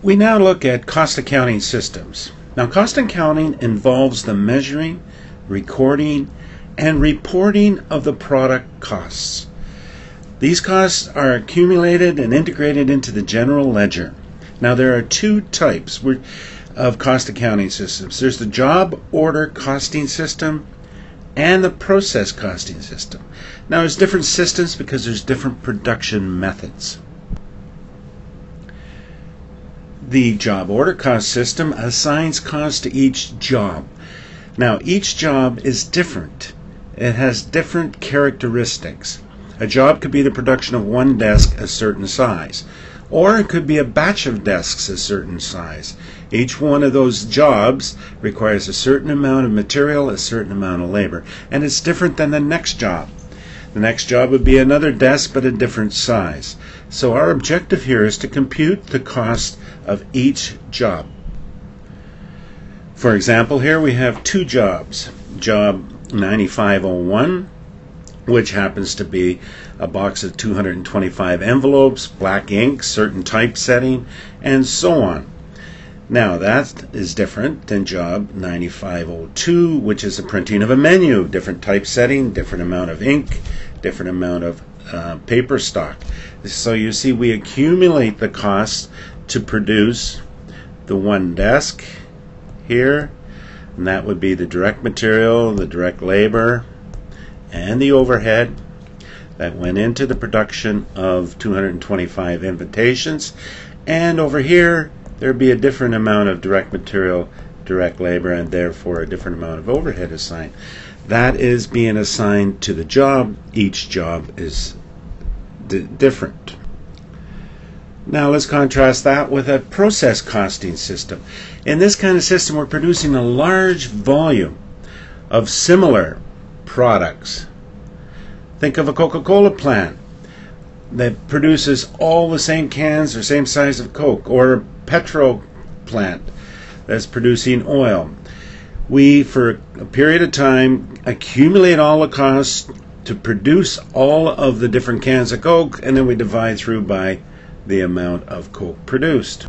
We now look at cost accounting systems. Now, cost accounting involves the measuring, recording, and reporting of the product costs. These costs are accumulated and integrated into the general ledger. Now, there are two types of cost accounting systems. There's the job order costing system and the process costing system. Now, there's different systems because there's different production methods. The job order cost system assigns cost to each job. Now, each job is different. It has different characteristics. A job could be the production of one desk a certain size, or it could be a batch of desks a certain size. Each one of those jobs requires a certain amount of material, a certain amount of labor, and it's different than the next job. The next job would be another desk but a different size. So our objective here is to compute the cost of each job. For example, here we have two jobs. Job 9501, which happens to be a box of 225 envelopes, black ink, certain typesetting, and so on. Now, that is different than job 9502, which is the printing of a menu, different typesetting, different amount of ink, different amount of paper stock. So you see, we accumulate the costs to produce the one desk here, and that would be the direct material, the direct labor, and the overhead that went into the production of 225 invitations. And over here, there'd be a different amount of direct material, direct labor, and therefore a different amount of overhead assigned. That is being assigned to the job. Each job is different. Now let's contrast that with a process costing system. In this kind of system, we're producing a large volume of similar products. Think of a Coca-Cola plant that produces all the same cans or same size of Coke, or a petrol plant that's producing oil. We, for a period of time, accumulate all the costs to produce all of the different cans of Coke, and then we divide through by the amount of Coke produced.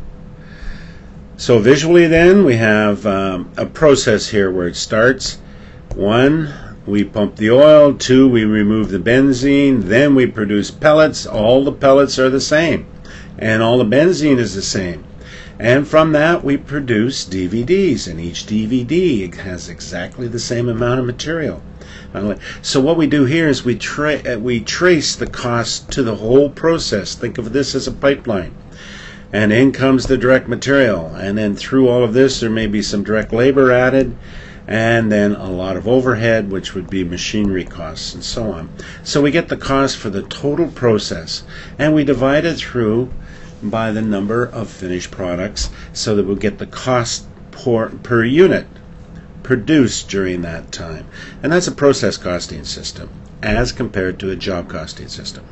So visually then, we have a process here where it starts. 1, we pump the oil. 2, we remove the benzene. Then we produce pellets. All the pellets are the same, and all the benzene is the same. And from that, we produce DVDs, and each DVD has exactly the same amount of material. So what we do here is we trace the cost to the whole process. Think of this as a pipeline. And in comes the direct material. And then through all of this, there may be some direct labor added, and then a lot of overhead, which would be machinery costs and so on. So we get the cost for the total process, and we divide it through by the number of finished products so that we'll get the cost per unit produced during that time. And that's a process costing system as compared to a job costing system.